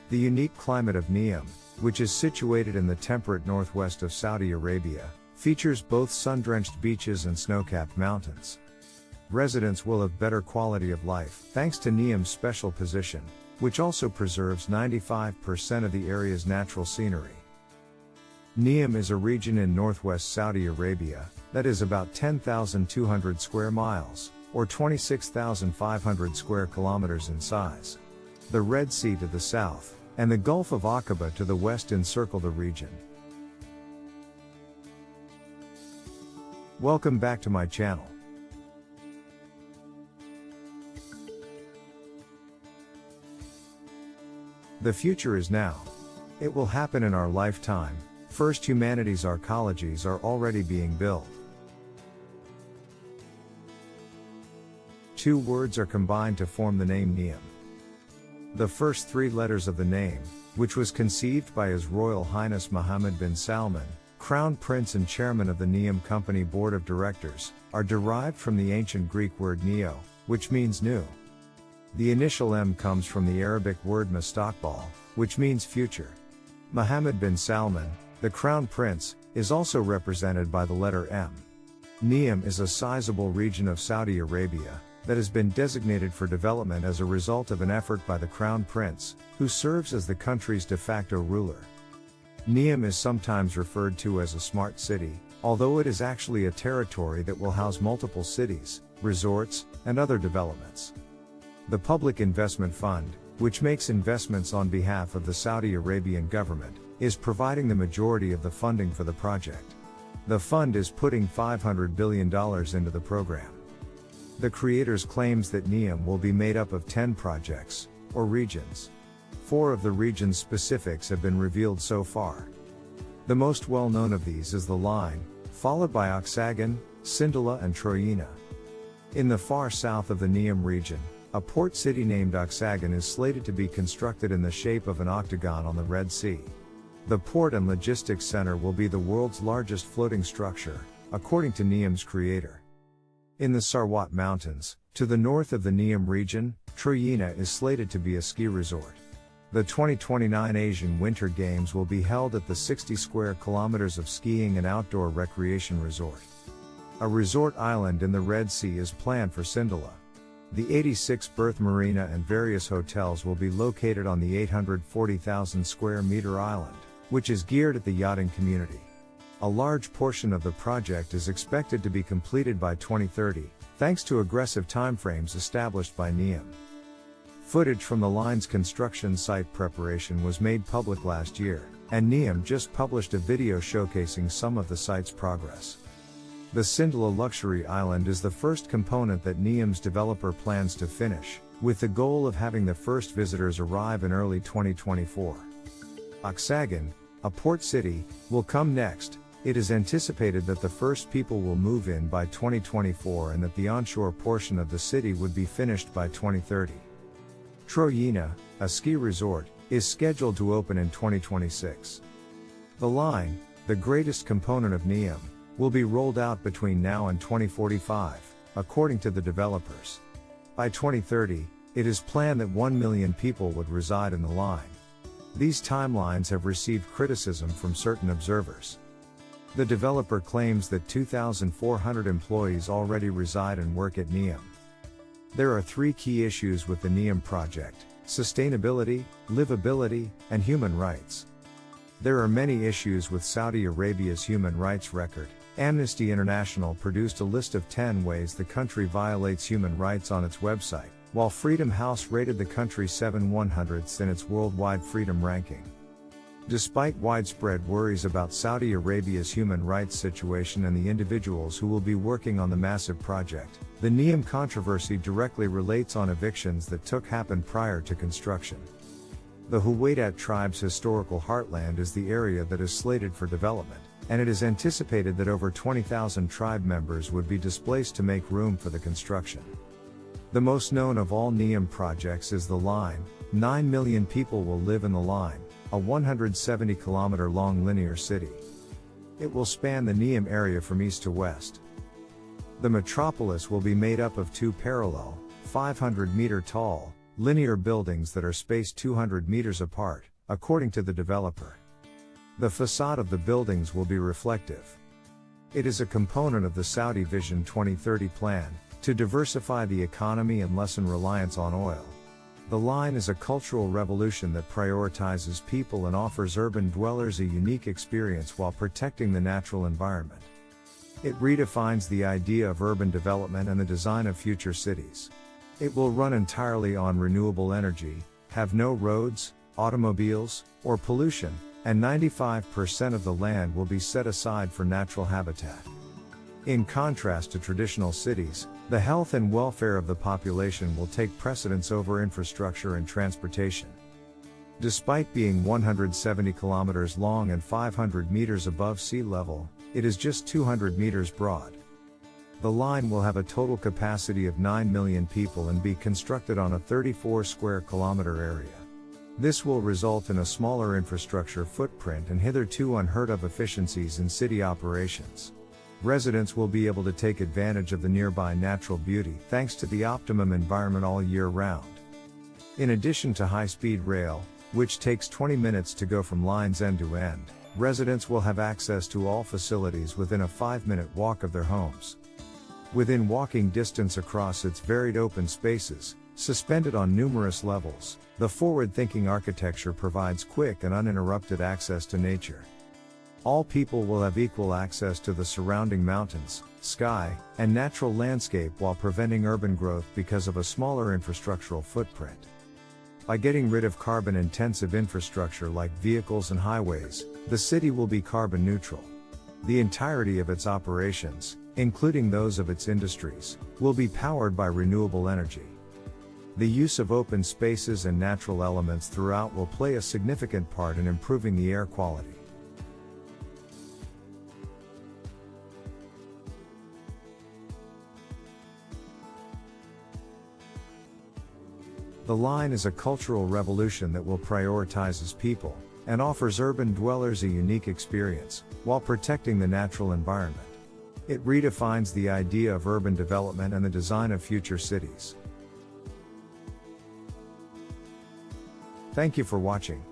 The unique climate of NEOM, which is situated in the temperate northwest of Saudi Arabia, features both sun-drenched beaches and snow-capped mountains. Residents will have better quality of life thanks to NEOM's special position, which also preserves 95% of the area's natural scenery. NEOM is a region in northwest Saudi Arabia that is about 10,200 square miles, or 26,500 square kilometers in size. The Red Sea to the south, and the Gulf of Aqaba to the west encircle the region. Welcome back to my channel. The future is now. It will happen in our lifetime. First, humanity's arcologies are already being built. Two words are combined to form the name NEOM. The first three letters of the name, which was conceived by His Royal Highness Mohammed bin Salman, Crown Prince and Chairman of the NEOM Company Board of Directors, are derived from the ancient Greek word neo, which means new. The initial M comes from the Arabic word mustaqbal, which means future. Mohammed bin Salman, the Crown Prince, is also represented by the letter M. NEOM is a sizable region of Saudi Arabia that has been designated for development as a result of an effort by the Crown Prince, who serves as the country's de facto ruler. NEOM is sometimes referred to as a smart city, although it is actually a territory that will house multiple cities, resorts, and other developments. The Public Investment Fund, which makes investments on behalf of the Saudi Arabian government, is providing the majority of the funding for the project. The fund is putting $500 billion into the program. The creators claims that NEOM will be made up of 10 projects, or regions. 4 of the region's specifics have been revealed so far. The most well-known of these is the Line, followed by Oxagon, Sindalah and Trojena. In the far south of the NEOM region, a port city named Oxagon is slated to be constructed in the shape of an octagon on the Red Sea. The port and logistics center will be the world's largest floating structure, according to NEOM's creator. In the Sarwat Mountains, to the north of the NEOM region, Trojena is slated to be a ski resort. The 2029 Asian Winter Games will be held at the 60 square kilometers of skiing and outdoor recreation resort. A resort island in the Red Sea is planned for Sindalah. The 86-berth marina and various hotels will be located on the 840,000 square meter island, which is geared at the yachting community. A large portion of the project is expected to be completed by 2030, thanks to aggressive timeframes established by NEOM. Footage from the line's construction site preparation was made public last year, and NEOM just published a video showcasing some of the site's progress. The Sindalah Luxury Island is the first component that NEOM's developer plans to finish, with the goal of having the first visitors arrive in early 2024. Oxagon, a port city, will come next. It is anticipated that the first people will move in by 2024 and that the onshore portion of the city would be finished by 2030. Trojena, a ski resort, is scheduled to open in 2026. The Line, the greatest component of NEOM, will be rolled out between now and 2045, according to the developers. By 2030, it is planned that 1 million people would reside in the Line. These timelines have received criticism from certain observers. The developer claims that 2,400 employees already reside and work at NEOM. There are 3 key issues with the NEOM project: sustainability, livability, and human rights. There are many issues with Saudi Arabia's human rights record. Amnesty International produced a list of 10 ways the country violates human rights on its website, while Freedom House rated the country 7/100th in its worldwide freedom ranking. Despite widespread worries about Saudi Arabia's human rights situation and the individuals who will be working on the massive project, the NEOM controversy directly relates on evictions that happened prior to construction. The Huwaidat tribe's historical heartland is the area that is slated for development, and it is anticipated that over 20,000 tribe members would be displaced to make room for the construction. The most known of all NEOM projects is the Line. 9 million people will live in the Line, a 170-kilometer-long linear city. It will span the NEOM area from east to west. The metropolis will be made up of 2 parallel, 500-meter-tall, linear buildings that are spaced 200 meters apart, according to the developer. The facade of the buildings will be reflective. It is a component of the Saudi Vision 2030 plan, to diversify the economy and lessen reliance on oil. The line is a cultural revolution that prioritizes people and offers urban dwellers a unique experience while protecting the natural environment. It redefines the idea of urban development and the design of future cities. It will run entirely on renewable energy, have no roads, automobiles, or pollution, and 95% of the land will be set aside for natural habitat. In contrast to traditional cities, the health and welfare of the population will take precedence over infrastructure and transportation. Despite being 170 kilometers long and 500 meters above sea level, it is just 200 meters broad. The line will have a total capacity of 9 million people and be constructed on a 34 square kilometer area. This will result in a smaller infrastructure footprint and hitherto unheard of efficiencies in city operations. Residents will be able to take advantage of the nearby natural beauty thanks to the optimum environment all year round. In addition to high-speed rail, which takes 20 minutes to go from line's end to end, residents will have access to all facilities within a 5-minute walk of their homes. Within walking distance across its varied open spaces, suspended on numerous levels, the forward-thinking architecture provides quick and uninterrupted access to nature. All people will have equal access to the surrounding mountains, sky, and natural landscape while preventing urban growth because of a smaller infrastructural footprint. By getting rid of carbon-intensive infrastructure like vehicles and highways, the city will be carbon neutral. The entirety of its operations, including those of its industries, will be powered by renewable energy. The use of open spaces and natural elements throughout will play a significant part in improving the air quality. The line is a cultural revolution that will prioritize its people, and offers urban dwellers a unique experience, while protecting the natural environment. It redefines the idea of urban development and the design of future cities. Thank you for watching.